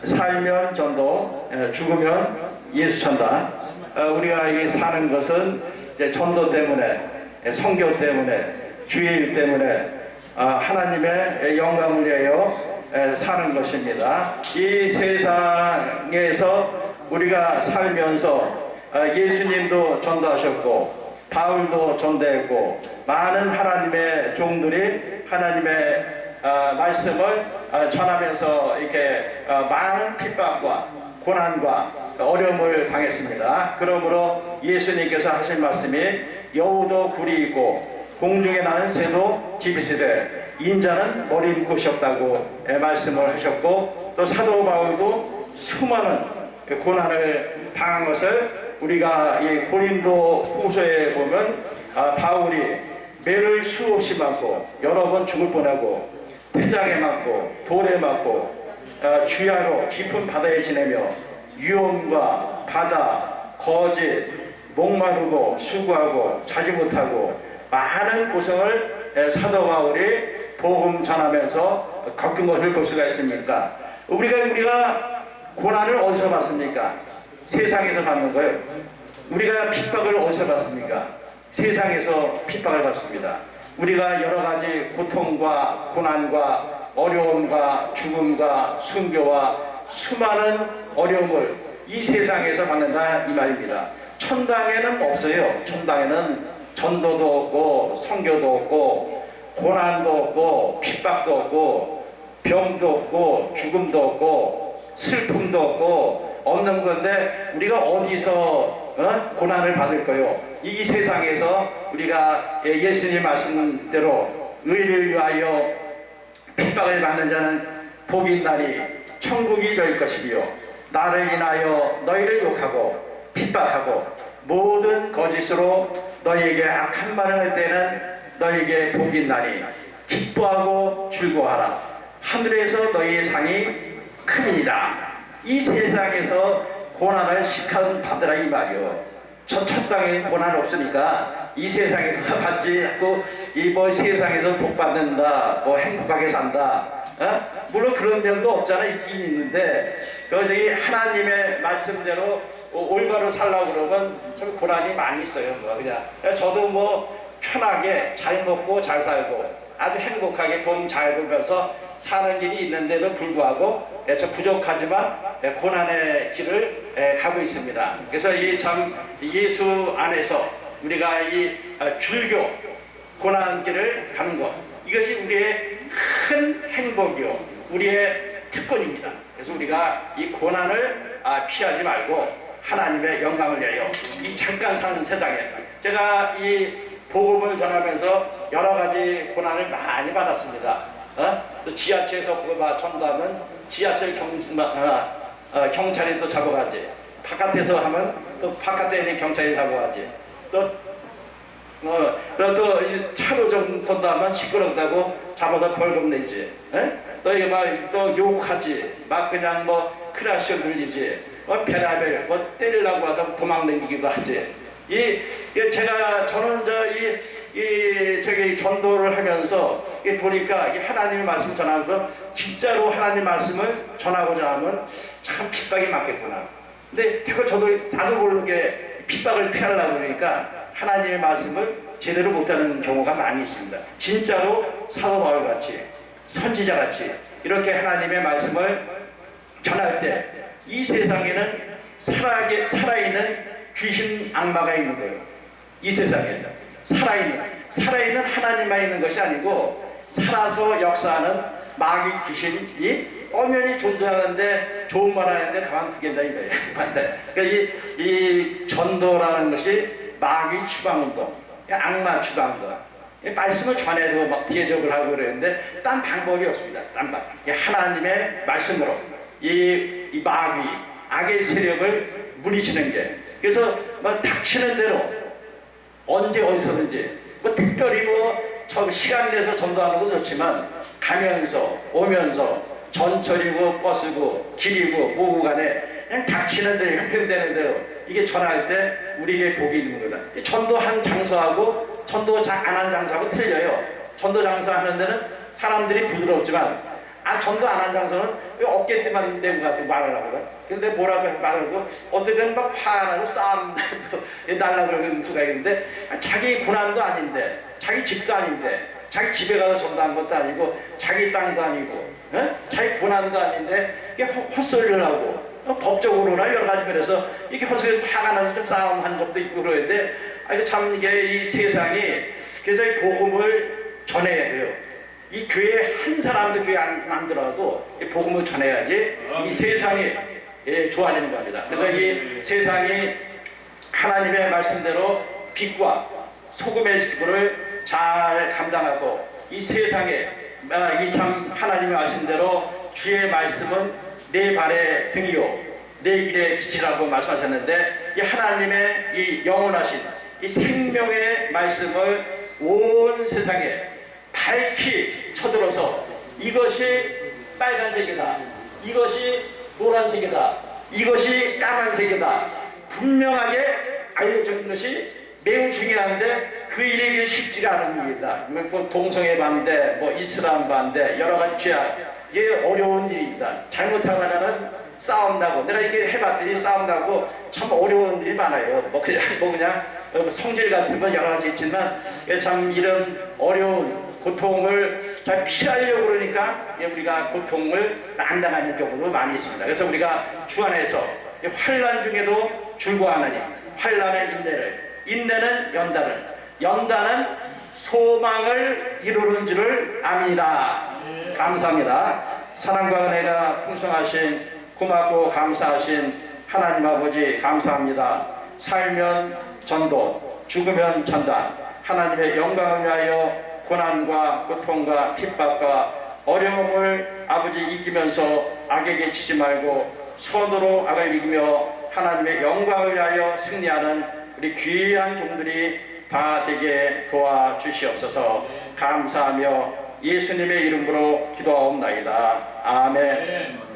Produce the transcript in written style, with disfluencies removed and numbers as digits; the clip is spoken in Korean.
살면 전도, 죽으면 예수 천당. 우리가 이 사는 것은 이제 전도 때문에, 성교 때문에, 주일 때문에 하나님의 영광을 위하여 사는 것입니다. 이 세상에서 우리가 살면서 예수님도 전도하셨고 바울도 전도했고 많은 하나님의 종들이 하나님의 말씀을 전하면서 이렇게 많은 핍박과 고난과 어려움을 당했습니다. 그러므로 예수님께서 하신 말씀이 여우도 굴이 있고 공중에 나는 새도 집이 있으되 인자는 머리 곳이 없다고 말씀을 하셨고, 또 사도 바울도 수많은 고난을 당한 것을 우리가 이 고린도 후서에 보면 바울이 매를 수없이 맞고 여러 번 죽을 뻔하고 태장에 맞고 돌에 맞고 주야로 깊은 바다에 지내며 위험과 바다, 거짓, 목마르고 수고하고 자지 못하고 많은 고생을 사도 바울이 복음 전하면서 겪은 것을 볼 수가 있습니까? 우리가 고난을 어디서 받습니까? 세상에서 받는 거예요. 우리가 핍박을 어디서 받습니까? 세상에서 핍박을 받습니다. 우리가 여러 가지 고통과 고난과 어려움과 죽음과 순교와 수많은 어려움을 이 세상에서 받는다 이 말입니다. 천당에는 없어요. 천당에는 전도도 없고 성교도 없고 고난도 없고 핍박도 없고 병도 없고 죽음도 없고 슬픔도 없고 없는 건데 우리가 어디서 고난을 받을까요? 이 세상에서 우리가 예수님 말씀대로 의를 위하여 핍박을 받는 자는 복이 있나니 천국이 저희 것이며 나를 인하여 너희를 욕하고 핍박하고 모든 거짓으로 너희에게 악한 말을 할 때는 너희에게 복이 있나니 기뻐하고 즐거워하라. 하늘에서 너희의 상이 큼이니라. 이 세상에서 고난을 시kan 받으라 이 말이요. 첫 땅에 고난 없으니까 이 세상에서 받지 않고 이 뭐 세상에서 복 받는다, 뭐 행복하게 산다. 물론 그런 면도 없잖아. 있긴 있는데 여기 하나님의 말씀대로 올바로 살라고 그러면 좀 고난이 많이 있어요. 그냥 저도 뭐 편하게 잘 먹고 잘 살고 아주 행복하게 돈 잘 벌면서 사는 길이 있는데도 불구하고 좀 부족하지만 고난의 길을 가고 있습니다. 그래서 이 참 예수 안에서 우리가 이 줄교 고난길을 가는 것, 이것이 우리의 큰 행복이요 우리의 특권입니다. 그래서 우리가 이 고난을 피하지 말고 하나님의 영광을 위하여 이 잠깐 사는 세상에, 제가 이 복음을 전하면서 여러 가지 고난을 많이 받았습니다. 또 지하철에서 전도하면 지하철 경찰이 또 잡아가지, 바깥에서 하면 또 바깥에 있는 경찰이 잡아가지, 또 차로 좀 전도하면 시끄럽다고 잡아서 벌금 내지, 또 이게 또 욕하지, 막 그냥 뭐 크라시를 들리지, 배라벨 뭐 때리려고 하다 도망 다니기도 하지. 저는 저기 전도를 하면서 보니까 이 하나님의 말씀 전하면서 진짜로 하나님 말씀을 전하고자 하면 참 핍박이 많겠구나. 근데 자꾸 나도 모르게 핍박을 피하려고 그러니까 하나님의 말씀을 제대로 못하는 경우가 많이 있습니다. 진짜로 사도 바울 같이 선지자 같이 이렇게 하나님의 말씀을 전할 때 이 세상에는 살아있는 귀신 악마가 있는 거예요. 이 세상에는 살아있는 하나님만 있는 것이 아니고 살아서 역사하는 마귀 귀신이 엄연히 존재하는데 좋은 말 하는데 가만 두겠다 이거예요. 그러니까 이 전도라는 것이 마귀 추방운동, 악마 추방운동. 말씀을 전해도 막 비해적을 하고 그러는데 딴 방법이 없습니다. 하나님의 말씀으로 이 마귀, 악의 세력을 물리치는 게, 그래서 뭐 닥치는 대로 언제 어디서든지 특별히 시간 내서 전도하는 것도 좋지만 가면서 오면서 전철이고 버스고 길이고 뭐고 간에 그냥 닥치는 대로 형편되는 대로 이게 전할 때 우리에게 복이 있는 거다. 전도한 장소하고 전도 안 한 장소하고 틀려요. 전도 장소하는 데는 사람들이 부드럽지만 전도 안 한 장소는 어깨때만 내고 가지고 말하려고 그래. 근데 뭐라고 말하고 어떻게든 막 화가 나서 싸움도 날라고 그러는 수가 있는데 자기 고난도 아닌데 자기 집도 아닌데 자기 집에 가서 전도한 것도 아니고 자기 땅도 아니고 자기 고난도 아닌데 이게 헛소리를 하고 법적으로나 여러 가지 면에서 이게 헛소리에서 화가 나서 좀 싸움한 적도 있고 그러는데 참 이게 이 세상이 그래서 이 복음을 전해야 돼요. 이 교회 한 사람도 교회 안 만들어도 이 복음을 전해야지 이 세상이 좋아지는 겁니다. 그래서 이 세상이 하나님의 말씀대로 빛과 소금의 기분을 잘 감당하고 이 세상에 이 참 하나님의 말씀대로 주의 말씀은 내 발의 등이요 내 길의 빛이라고 말씀하셨는데 이 하나님의 이 영원하신 이 생명의 말씀을 온 세상에 밝히 쳐들어서 이것이 빨간색이다, 이것이 노란색이다, 이것이 까만색이다 분명하게 알려주는 것이 매우 중요한데 그 일이 쉽지가 않은 일이다. 뭐 동성애 반대, 뭐 이슬람 반대, 여러 가지 죄악, 이게 어려운 일입니다. 잘못하면은 싸운다고 내가 이게 해봤더니 싸운다고 참 어려운 일이 많아요. 뭐 그냥 성질 같은 건 여러 가지 있지만 참 이런 어려운 고통을 잘 피하려고 그러니까 우리가 고통을 안 당하는 경우도 많이 있습니다. 그래서 우리가 주 안에서 환난 중에도 즐거워하느니 환난의 인내를, 인내는 연단을, 연단은 소망을 이루는 줄을 아미라. 감사합니다. 사랑과 은혜가 풍성하신 고맙고 감사하신 하나님 아버지 감사합니다. 살면 전도, 죽으면 전단, 하나님의 영광을 위하여 고난과 고통과 핍박과 어려움을 아버지 이기면서 악에게 치지 말고 선으로 악을 이기며 하나님의 영광을 위하여 승리하는 우리 귀한 종들이 다 되게 도와주시옵소서. 감사하며 예수님의 이름으로 기도하옵나이다. 아멘.